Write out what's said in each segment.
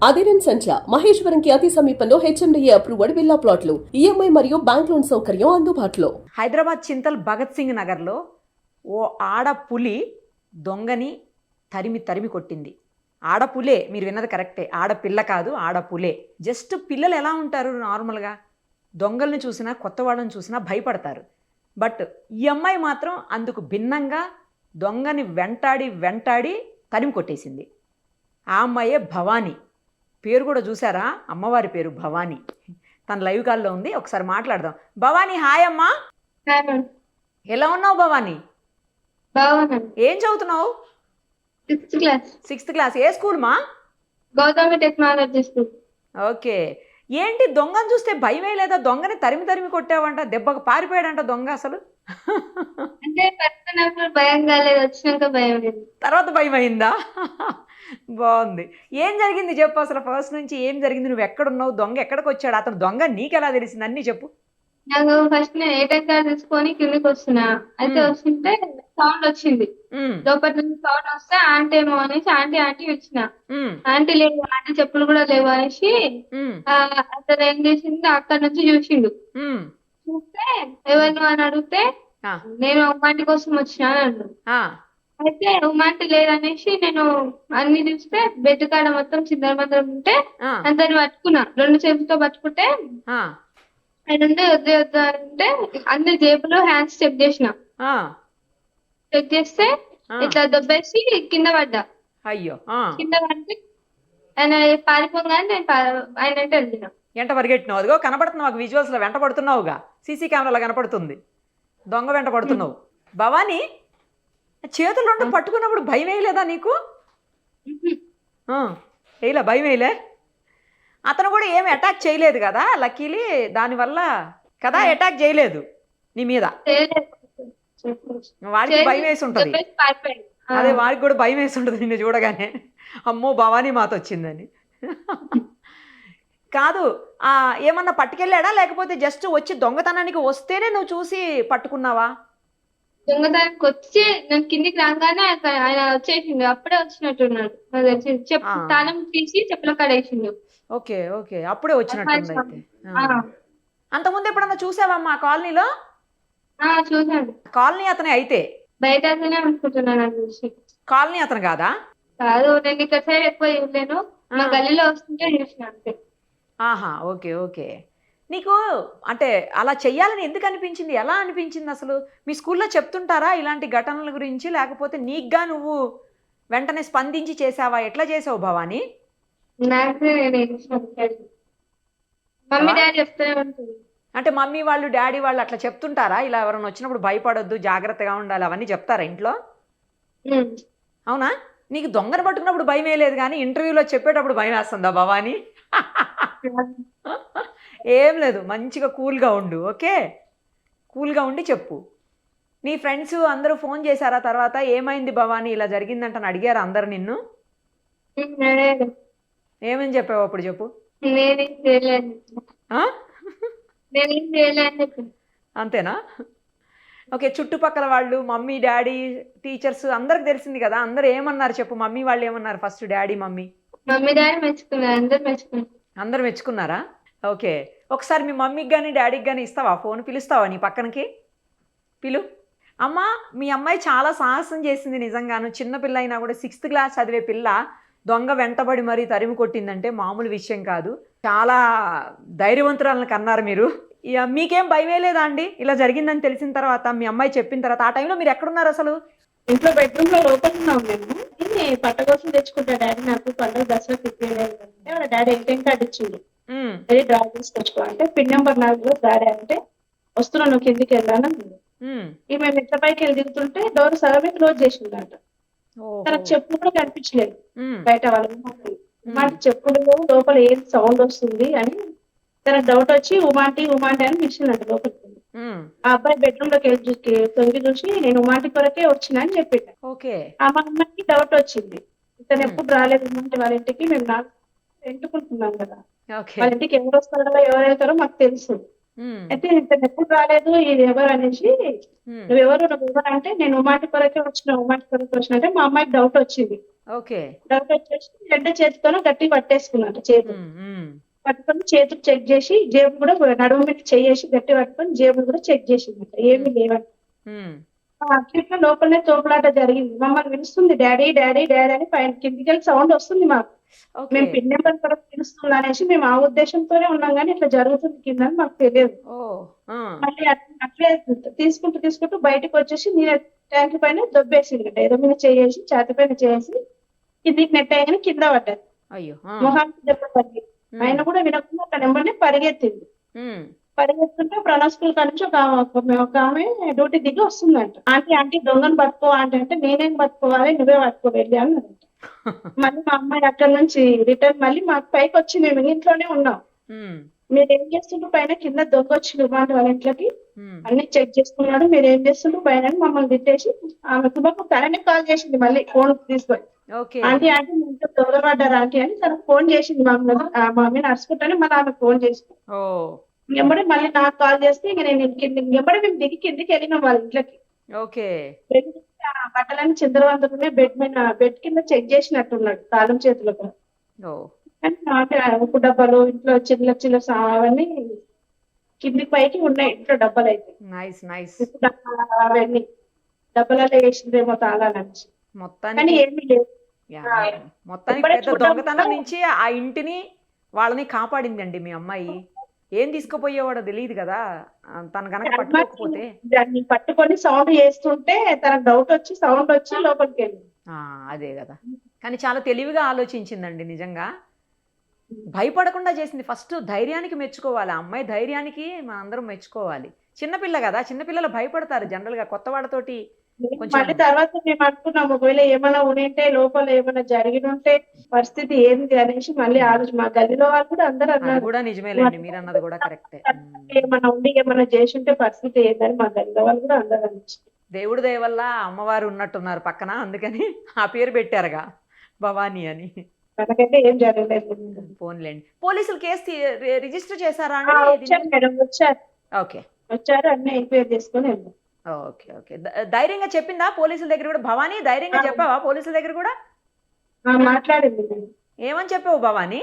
అదిరన్ సంచ మహేశ్వరంకి అతి సమీపంలో HMDA approved villa ప్లాట్లు ఈఎంఐ మరియు బ్యాంక్ లోన్ సౌకర్యం అందుబాటులో. హైదరాబాద్ చింతల్ భగత్ సింగ్ నగర్లో ఓ ఆడపులి దొంగని తరిమి కొట్టింది. ఆడపులే, మీరు విన్నది కరెక్టే, ఆడపిల్ల కాదు, ఆడపులే. జస్ట్ పిల్లలు ఎలా ఉంటారు నార్మల్గా, దొంగల్ని చూసినా కొత్త వాళ్ళని చూసినా భయపడతారు. బట్ ఈ అమ్మాయి మాత్రం అందుకు భిన్నంగా దొంగని వెంటాడి తరిమి కొట్టేసింది. ఆ అమ్మాయే భవానీ. పేరు కూడా చూసారా, అమ్మవారి పేరు భవానీ. తన లైవ్ కాల్లో ఉంది, ఒకసారి మాట్లాడదాం. భవానీ, హాయ్ అమ్మా. ఎలా ఉన్నావు భవానీ? ఏం చదువుతున్నావు? Sixth class. ఏ స్కూల్ మా? Gautami technology school. ఓకే. ఏంటి దొంగను చూస్తే భయమే లేదా? దొంగని తరిమి కొట్టావంట, దెబ్బకు పారిపోయాడంట దొంగ. అసలు అంటే పడుతున్నప్పుడు భయం కాలేదు, వచ్చినాక భయం లేదు. తర్వాత భయం అయిందా? బాగుంది. ఏం జరిగింది చెప్పు అసలు, ఫస్ట్ నుంచి ఏం జరిగింది? నువ్వు ఎక్కడున్నావు, దొంగ ఎక్కడికి వచ్చాడు, అతను దొంగ నీకెలా తెలిసింది, అన్నీ చెప్పు. నాకు ఫస్ట్ నేను ఏటీఎం కార్డు తీసుకొని కిందకి వస్తున్నా, అయితే వస్తుంటే సౌండ్ వచ్చింది. లోపల నుంచి సౌండ్ వస్తే ఆంటీ ఏమో అనేసి ఆంటీ ఇచ్చిన. ఆంటీ లేవు, ఆంటీ చెప్పులు కూడా లేవు అనేసి అతను ఏం చేసింది, అక్కడ నుంచి చూసిండు. చూస్తే ఎవరు అని అడిగితే నేను ఉమ్మాంటి కోసం వచ్చినా అన్నాడు. అయితే ఉమ్మాంటి లేదనేసి నేను అన్ని చూస్తే బెడ్ కాడ మొత్తం చిందరమందరం ఉంటే అందరిని పట్టుకున్నా, 2 చేతులతో పట్టుకుంటే ఆయన వద్దు అంటే అన్ని జేబులో హ్యాండ్స్ చెక్ చేసిన. చెక్ చేస్తే ఇట్లా దొబ్బేసి కింద పడ్డా. అయ్యో. కింద పడితే ఆయన పారిపోగానే నేను ఆయన అంటే వెళ్ళిన. ఎంట పరిగెట్టినావు? అదిగో కనపడుతున్నావు, మాకు విజువల్స్ లో వెంట పడుతున్నావుగా, సీసీ కెమెరాలో కనపడుతుంది, దొంగ వెంట పడుతున్నావు. భవానీ, చేతులు 2 పట్టుకున్నప్పుడు భయం వేయలేదా నీకు? వేయలే, భయం వేయలే. అతను కూడా ఏమి అటాక్ చేయలేదు కదా, లక్కీలీ, దానివల్ల కదా అటాక్ చేయలేదు నీ మీద. వాడికి భయం వేసి ఉంటుంది. అదే, వాడికి కూడా భయం వేసి ఉంటుంది నిన్ను చూడగానే, అమ్మో భవానీ మాత వచ్చిందని. కాదు, ఏమన్నా పట్టుకెళ్ళాడా, లేకపోతే జస్ట్ వచ్చి దొంగతనానికి వస్తేనే నువ్వు చూసి పట్టుకున్నావా? దొంగతనానికి వచ్చి నేను కిందికి రాగానే ఆయన వచ్చేసిండు, అప్పుడే వచ్చినట్టున్నాడు. చెప్పు తాళం తీసి చెప్పుల కాడేసిండు. ఓకే ఓకే, అప్పుడే వచ్చినట్టుంది అయితే. అంతకుముందు ఎప్పుడన్నా చూసావమ్మా కాలనీలో? చూసాను. కాలనీ అతనే అయితే? బయట అతనే అనుకుంటున్నాను. చూసి కాలనీ అతను కాదా? కాదు, నేను ఇక్కడ సైడ్ ఎక్కువ చూడలేను, మా గల్లీలో వస్తుంటే చూసిన అంతే. ఆహా, ఓకే ఓకే. నీకు అంటే అలా చెయ్యాలని ఎందుకు అనిపించింది, ఎలా అనిపించింది అసలు? మీ స్కూల్లో చెప్తుంటారా ఇలాంటి ఘటనల గురించి, లేకపోతే నీకుగా నువ్వు వెంటనే స్పందించి చేసావా? ఎట్లా చేసావు భవానీ? మమ్మీ డాడీ చెప్తూనే ఉంటుంది. అంటే మమ్మీ వాళ్ళు, డాడీ వాళ్ళు అట్లా చెప్తుంటారా, ఇలా ఎవరైనా వచ్చినప్పుడు భయపడొద్దు, జాగ్రత్తగా ఉండాలి, అవన్నీ చెప్తారా ఇంట్లో? అవునా? నీకు దొంగను పట్టుకున్నప్పుడు భయం వేయలేదు, కానీ ఇంటర్వ్యూలో చెప్పేటప్పుడు భయం వేస్తుందా భవానీ? ఏం లేదు, మంచిగా కూల్గా ఉండు, ఓకే? కూల్గా ఉండి చెప్పు. నీ ఫ్రెండ్స్ అందరూ ఫోన్ చేశారా తర్వాత, ఏమైంది భవానీ ఇలా జరిగిందంటని అడిగారా అందరు నిన్ను? ఏమని చెప్పావు అప్పుడు చెప్పు. అంతేనా? ఓకే. చుట్టుపక్కల వాళ్ళు, మమ్మీ డాడీ, టీచర్స్ అందరికి తెలిసింది కదా, అందరు ఏమన్నారు చెప్పు. మమ్మీ వాళ్ళు ఏమన్నారు first, daddy mummy? Mummy daddy మెచ్చుకున్నారు, అందరు మెచ్చుకున్నారా? ఓకే. ఒకసారి మీ మమ్మీకి కానీ డాడీకి కానీ ఇస్తావా ఫోన్, పిలుస్తావా నీ పక్కనకి? పిలు. అమ్మా, మీ అమ్మాయి చాలా సాహసం చేసింది నిజంగాను. చిన్నపిల్ల అయినా కూడా 6th క్లాస్ చదివే పిల్ల దొంగ వెంటబడి మరీ తరిమి కొట్టిందంటే మామూలు విషయం కాదు. చాలా ధైర్యవంతురాలను కన్నారు మీరు. మీకేం భయమే లేదా అండి ఇలా జరిగిందని తెలిసిన తర్వాత, మీ అమ్మాయి చెప్పిన తర్వాత? ఆ టైంలో మీరు ఎక్కడున్నారు అసలు? ఇంట్లో బెడ్రూమ్ లో లోపల ఉన్నాం మేము. పట్ట కోసం తెచ్చుకుంటా డాడీ, నాకు పండుగ దసరా ప్రిపేర్ అయ్యిందంటే వాళ్ళ డాడీ ఏటీఎం కార్డు ఇచ్చింది, డ్రా తీసుకొచ్చుకో అంటే, పిన్ నెంబర్ 4లో డాడీ అంటే వస్తున్నా, నువ్వు కిందికి వెళ్ళాలని. ఇక మేము ఇంట్లో పైకి వెళ్ళి దిగుతుంటే డోర్ సగమే క్లోజ్ చేసిందంట. తనకు చెప్పులు కూడా కనిపించలేదు బయట వాళ్ళకి. చెప్పులు లోపల ఏం సౌండ్ వస్తుంది అని తనకు డౌట్ వచ్చి ఉమాంటి అని పిలిచిందంట లోపలికి. ఆ అబ్బాయి బెడ్రూమ్ లోకి వెళ్ళి తొంగి చూసి నేను ఉమాంటి కొరకే వచ్చినా అని చెప్పిండ. ఆ మా అమ్మాయికి డౌట్ వచ్చింది, ఇతను ఎప్పుడు రాలేదు ఉమాంటి వాళ్ళ ఇంటికి, మేము నాకు ఎంటుకుంటున్నాం కదా, వాళ్ళ ఇంటికి ఎవరు వస్తారో ఎవరు వెళ్తారో మాకు తెలుసు. అయితే ఇతను ఎప్పుడు రాలేదు, ఇది ఎవరు అనేసి, నువ్వెవరు అంటే నేను ఉమాంటి కొరకే వచ్చిన అంటే మా అమ్మాయికి డౌట్ వచ్చింది. ఓకే. డౌట్ వచ్చేసి రెండో చేతితోనే గట్టిగా పట్టేసుకున్నాడు చేతులు. పట్టుకొని చేతులు చెక్ చేసి జేబు కూడా నడుము మీద చెయ్యేసి గట్టి పట్టుకొని జేబులు కూడా చెక్ చేసింది, ఏమీ లేవంట. అట్లా లోపలనే తోపులాట జరిగింది. మమ్మల్ని పిలుస్తుంది డాడీ డాడీ డాడీ అని, పైన కిందికి వెళ్ళి సౌండ్ వస్తుంది మాకు. మేము పిన్ నెంబర్ కూడా పిలుస్తుంది అనేసి మేము ఆ ఉద్దేశంతోనే ఉన్నాం, కానీ ఇట్లా జరుగుతుంది కింద అని మాకు తెలియదు. మళ్ళీ అట్లే తీసుకుంటూ తీసుకుంటూ బయటకు వచ్చేసి నీళ్ళ ట్యాంక్ పైన దొబ్బేసింది, ఏదో మీద చేసి ఛాతి పైన చేసి కిందికి నెట్టేయగానే కింద పడ్డది. మొహానికి దెబ్బ పడింది. ఆయన కూడా వినకుండా ఒక నెంబర్ని పరిగెత్తింది. పరిగెత్తుంటే ప్రణవ్ స్కూల్ నుంచి ఒక ఆమె డ్యూటీ దిగి వస్తుందంట. ఆంటీ ఆంటీ దొంగను పట్టుకో ఆంటీ అంటే, నేనేం పట్టుకోవాలి నువ్వే పట్టుకో వెళ్ళి అన్నదంట. మళ్ళీ మా అమ్మాయి అక్కడ నుంచి రిటర్న్ మళ్ళీ మాకు పైకి వచ్చి మేము ఇంట్లోనే ఉన్నాం. మీరు ఏం చేస్తుండ్రు పైన, కింద దొంగ వచ్చిండు వాళ్ళ ఇంట్లోకి, అన్ని చెక్ చేసుకున్నాడు, మీరు ఏం చేస్తుండ్రు పైన మమ్మల్ని తిట్టేసి ఆమె సుమకు తననే కాల్ చేసింది మళ్ళీ ఫోన్ తీసుకొని. ఆంటీ ఆంటీ ఇంట్లో దొంగ పడ్డారు ఆంటీ అని తనకు ఫోన్ చేసింది. మా మమ్మీ నడుచుకుంటానే మళ్ళీ ఆమె ఫోన్ చేసింది. ఎంబడి మళ్ళీ నాకు కాల్ చేస్తే ఇక నేను ఎంబడి మేము దిగి కిందికి వెళ్ళినాం వాళ్ళ ఇంట్లోకి. బట్టలన్నీ చిందరవందరనే బెడ్ కింద చెక్ చేసినట్టున్నాడు తాళం చేతులకు. ఉప్పు డబ్బాలు ఇంట్లో చిల్ల చిల్ల అవన్నీ కింది పైకి ఉన్నాయి ఇంట్లో డబ్బాలు అయితే. అవన్నీ డబ్బాలలో వేసిందేమో తాళాలని, కానీ ఏమీ లేదు. మొత్తానికి దొంగతనం నుంచి ఆ ఇంటిని వాళ్ళని కాపాడిందండి మీ అమ్మాయి. ఏం తీసుకుపోయేవాడో తెలియదు కదా తను గనక పట్టుకోకపోతే. దాన్ని పట్టుకొని సౌండ్ చేస్తుంటే తనకు డౌట్ వచ్చి సౌండ్ వచ్చి లోపలికి వెళ్ళింది. అదే కదా, కానీ చాలా తెలివిగా ఆలోచించిందండి నిజంగా. భయపడకుండా చేసింది. ఫస్ట్ ధైర్యానికి మెచ్చుకోవాలి, ఆ అమ్మాయి ధైర్యానికి మనందరం మెచ్చుకోవాలి. చిన్నపిల్ల కదా, చిన్నపిల్లలు భయపడతారు జనరల్ గా కొత్త వాడితోటి. మళ్ళీ తర్వాత మేము అనుకున్నాం ఒకవేళ ఏమైనా ఉంటే లోపల ఏమైనా జరిగి ఉంటే పరిస్థితి ఏంది అనేసి మళ్ళీ ఆలోచన. మా గల్లీలో వాళ్ళు కూడా అందరూ అన్నారు, కూడా నిజమేలేండి మీరు అన్నది కూడా కరెక్టే. ఏమైనా ఉండి ఏమైనా చేసి ఉంటే పరిస్థితి ఏందని మా గల్లీలో వాళ్ళు కూడా అందరూ అన్నారు. దేవుడి దయ వల్ల అమ్మవారు ఉన్నట్టున్నారు పక్కన, అందుకని ఆ పేరు పెట్టారుగా భవానీ అని. మనకైతే ఏం జరగలేదు. ఫోన్లేండి. పోలీసులు కేసు రిజిస్టర్ చేశారా మేడం? వచ్చారు. ఓకే, వచ్చారు, అన్ని ఎంక్వైరీ చేసుకుని వెళ్ళాం. Okay okay. ధైర్యంగా చెప్పిందా పోలీసుల దగ్గర కూడా? భవానీ ధైర్యంగా చెప్పావా పోలీసుల దగ్గర కూడా? మాట్లాడింది. ఏమని చెప్పావు భవానీ?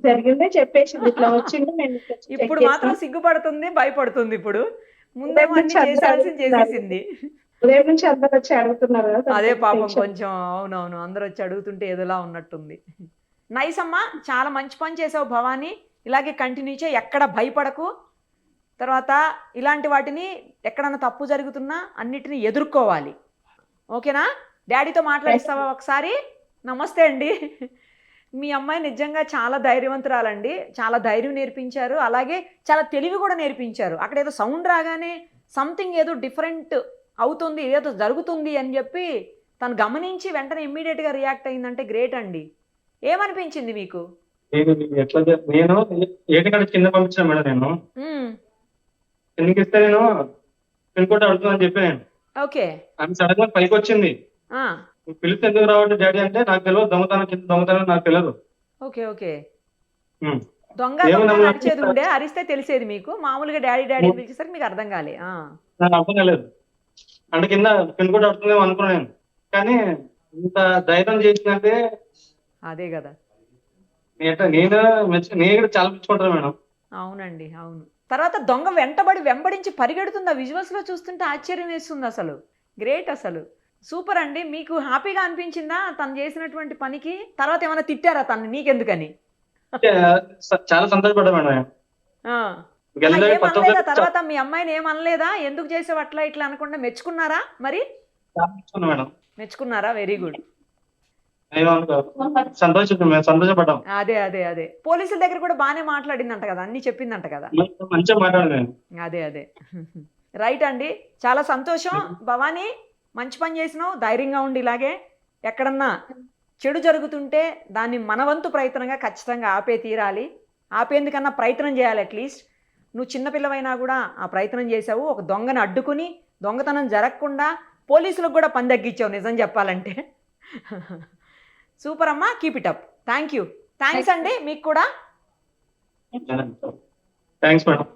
జరిగిందే చెప్పేసింది, ఇట్లా వచ్చింది. ఇప్పుడు మాత్రం సిగ్గుపడుతుంది, భయపడుతుంది. ఇప్పుడు ముందే చేసేసింది. ఉదయం నుంచి అందరు వచ్చి అడుగుతున్నారు. అదే పాపం కొంచెం. అవునవును, అందరు వచ్చి అడుగుతుంటే ఏదోలా ఉన్నట్టుంది. నైస్ అమ్మా, చాలా మంచి పని చేసావు భవానీ. ఇలాగే కంటిన్యూ చేయి, ఎక్కడ భయపడకు. తర్వాత ఇలాంటి వాటిని ఎక్కడన్నా తప్పు జరుగుతున్నా అన్నిటిని ఎదుర్కోవాలి. ఓకేనా? డాడీతో మాట్లాడిస్తావా ఒకసారి? నమస్తే అండి. మీ అమ్మాయి నిజంగా చాలా ధైర్యవంతురాలండి. చాలా ధైర్యం నేర్పించారు, అలాగే చాలా తెలివి కూడా నేర్పించారు. అక్కడ ఏదో సౌండ్ రాగానే సంథింగ్ ఏదో డిఫరెంట్ అవుతుంది, ఏదో జరుగుతుంది అని చెప్పి తను గమనించి వెంటనే ఇమ్మీడియట్గా రియాక్ట్ అయిందంటే గ్రేట్ అండి. ఏమనిపించింది మీకు? నేను ఏటికాడ కింద పంపించాను మేడం. నేను కిందకి ఇస్తే నేను పిన్ కోడ్ అడుగుతుందని చెప్పి నేను. ఓకే. ఆమె సడన్ గా పైకి వచ్చింది. పిలిస్తే ఎందుకు రావట్లేదు డాడీ అంటే, నాకు తెలియదు, దొంగతనం కింద దొంగతనం నాకు తెలియదు. Okay okay. దొంగ అరిచేది ఉండే, అరిస్తే తెలిసేది మీకు. మామూలుగా డాడీ డాడీ పిలిచేసరికి మీకు అర్థం కాలే? నాకు అర్థం కాలేదు. అంటే కింద పిన్ కోడ్ అడుగుతుందేమో అనుకున్నాను, కానీ ఇంత ధైర్యం చేసిందంటే అదే కదా. నేను కూడా చాలా మెచ్చుకుంటాను మేడం. అవునండి, అవును. తర్వాత దొంగ వెంబడించి పరిగెడుతుంది. ఆ విజువల్స్ లో చూస్తుంటే ఆశ్చర్యం వేస్తుంది. అసలు గ్రేట్, అసలు సూపర్ అండి. మీకు హ్యాపీగా అనిపించిందా తను చేసినటువంటి పనికి? తర్వాత ఏమైనా తిట్టారా తను నీకెందుకని? చాలా సంతోషపడ్డా మేడం. తర్వాత మీ అమ్మాయిని ఏమనలేదా? ఎందుకు చేసావు అట్లా ఇట్లా అనకుండా మెచ్చుకున్నారా? మరి మెచ్చుకున్నారా? Very good. సంతోషపడ్డాం. అదే అదే అదే. పోలీసుల దగ్గర కూడా బాగానే మాట్లాడిందంట కదా, అన్ని చెప్పిందంట కదా. మంచిగా మాట్లాడలేదు. అదే అదే. రైట్ అండి, చాలా సంతోషం. భవానీ, మంచి పని చేసినావు. ధైర్యంగా ఉండి ఇలాగే ఎక్కడన్నా చెడు జరుగుతుంటే దాన్ని మనవంతు ప్రయత్నంగా ఖచ్చితంగా ఆపే తీరాలి. ఆపేందుకన్నా ప్రయత్నం చేయాలి. అట్లీస్ట్ నువ్వు చిన్నపిల్లవైనా కూడా ఆ ప్రయత్నం చేసావు. ఒక దొంగను అడ్డుకుని దొంగతనం జరగకుండా పోలీసులకు కూడా పని తగ్గించావు నిజం చెప్పాలంటే. సూపర్ అమ్మా, keep it up. Thank you. Thanks అండి మీకు కూడా. Thanks madam.